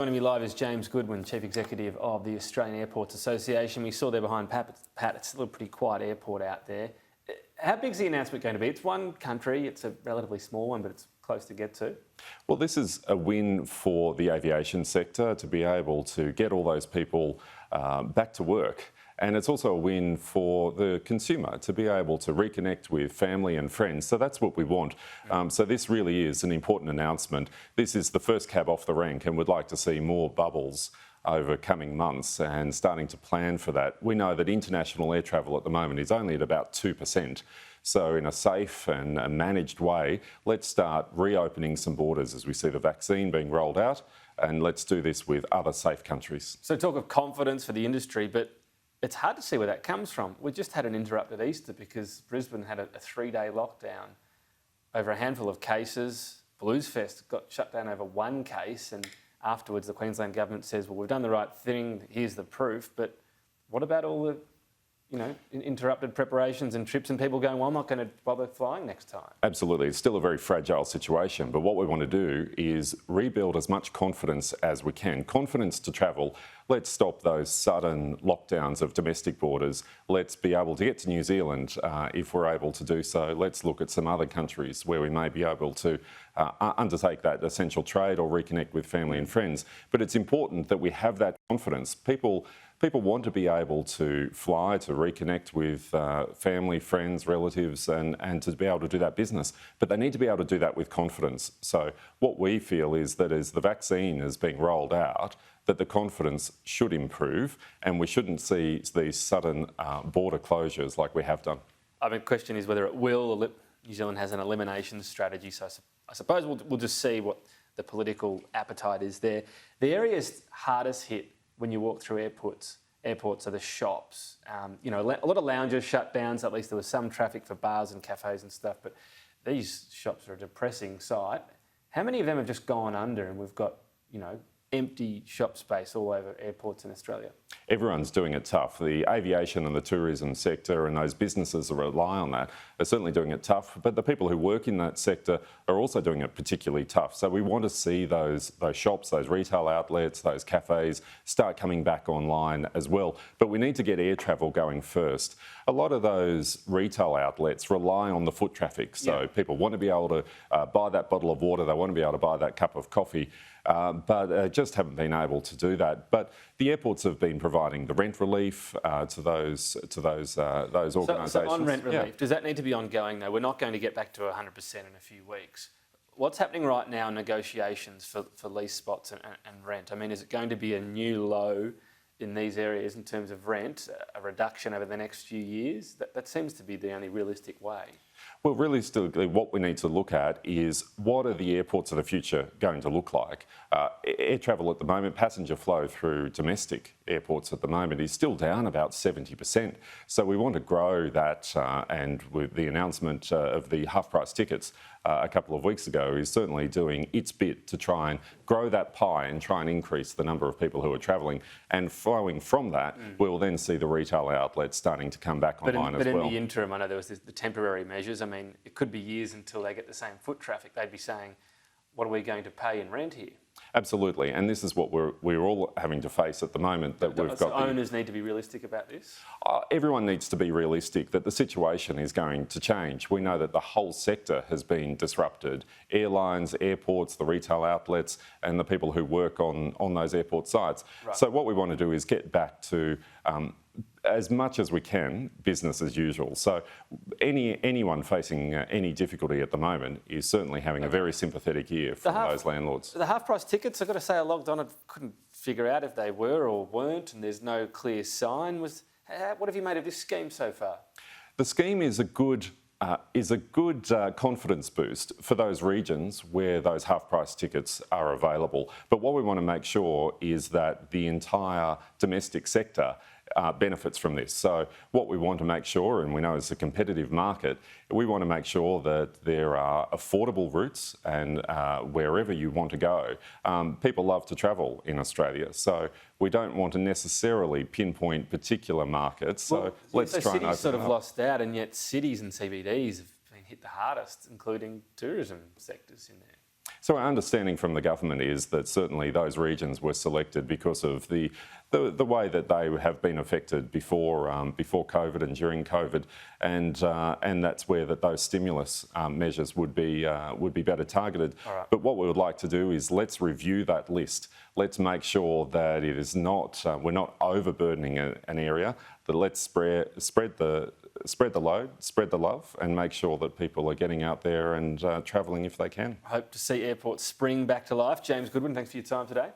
Joining me live is James Goodwin, Chief Executive of the Australian Airports Association. We saw there behind Pat, it's still a pretty quiet airport out there. How big is the announcement going to be? It's one country, it's a relatively small one, but it's close to get to. Well, this is a win for the aviation sector to be able to get all those people back to work. And it's also a win for the consumer to be able to reconnect with family and friends. So that's what we want. So this really is an important announcement. This is the first cab off the rank, and we'd like to see more bubbles over coming months and starting to plan for that. We know that international air travel at the moment is only at about 2%. So in a safe and a managed way, let's start reopening some borders as we see the vaccine being rolled out, and let's do this with other safe countries. So talk of confidence for the industry, but it's hard to see where that comes from. We just had an interrupted Easter because Brisbane had a 3-day lockdown over a handful of cases. Bluesfest got shut down over one case, and afterwards the Queensland government says, well, we've done the right thing, here's the proof. But what about all the interrupted preparations and trips and people going, well, I'm not going to bother flying next time? Absolutely. It's still a very fragile situation, but what we want to do is rebuild as much confidence as we can. Confidence to travel. Let's stop those sudden lockdowns of domestic borders. Let's be able to get to New Zealand if we're able to do so. Let's look at some other countries where we may be able to undertake that essential trade or reconnect with family and friends. But it's important that we have that confidence. People want to be able to fly, to reconnect with family, friends, relatives, and to be able to do that business. But they need to be able to do that with confidence. So what we feel is that as the vaccine is being rolled out, that the confidence should improve and we shouldn't see these sudden border closures like we have done. I mean, the question is whether it will. New Zealand has an elimination strategy, so I suppose we'll just see what the political appetite is there. The areas hardest hit when you walk through airports are the shops. A lot of lounges shut down, so at least there was some traffic for bars and cafes and stuff, but these shops are a depressing sight. How many of them have just gone under and we've got, empty shop space all over airports in Australia? Everyone's doing it tough. The aviation and the tourism sector and those businesses that rely on that are certainly doing it tough, but the people who work in that sector are also doing it particularly tough. So we want to see those shops, those retail outlets, those cafes start coming back online as well. But we need to get air travel going first. A lot of those retail outlets rely on the foot traffic. So people want to be able to buy that bottle of water, they want to be able to buy that cup of coffee, but just haven't been able to do that. But the airports have been providing the rent relief to those organisations. So on rent relief, does that need to be ongoing though? We're not going to get back to 100% in a few weeks. What's happening right now in negotiations for lease spots and rent? I mean, is it going to be a new low in these areas in terms of rent, a reduction over the next few years? That seems to be the only realistic way. Well, realistically, what we need to look at is what are the airports of the future going to look like? Air travel at the moment, passenger flow through domestic airports at the moment is still down about 70%. So we want to grow that, and with the announcement of the half-price tickets a couple of weeks ago is certainly doing its bit to try and grow that pie and try and increase the number of people who are travelling. And flowing from that, we'll then see the retail outlets starting to come back online as well. But in the interim, I know there was the temporary measures. I mean, it could be years until they get the same foot traffic. They'd be saying, what are we going to pay in rent here? Absolutely, and this is what we're all having to face at the moment. That we've got. Owners need to be realistic about this? Everyone needs to be realistic that the situation is going to change. We know that the whole sector has been disrupted. Airlines, airports, the retail outlets, and the people who work on those airport sites. Right. So what we want to do is get back to as much as we can, business as usual. So anyone facing any difficulty at the moment is certainly having a very sympathetic ear from those landlords. The half-price tickets, I've got to say, I logged on, I couldn't figure out if they were or weren't, and there's no clear sign. What have you made of this scheme so far? The scheme is a good confidence boost for those regions where those half-price tickets are available. But what we want to make sure is that the entire domestic sector benefits from this. So what we want to make sure, and we know it's a competitive market, we want to make sure that there are affordable routes and wherever you want to go. People love to travel in Australia, so we don't want to necessarily pinpoint particular markets. So let's try and open cities sort of lost out, and yet cities and CBDs have been hit the hardest, including tourism sectors in there. So our understanding from the government is that certainly those regions were selected because of the way that they have been affected before COVID and during COVID, and that's where those stimulus measures would be better targeted. Right. But what we would like to do is let's review that list. Let's make sure that it is not we're not overburdening an area. That let's spread the load, spread the love, and make sure that people are getting out there and travelling if they can. Hope to see airports spring back to life. James Goodwin, thanks for your time today.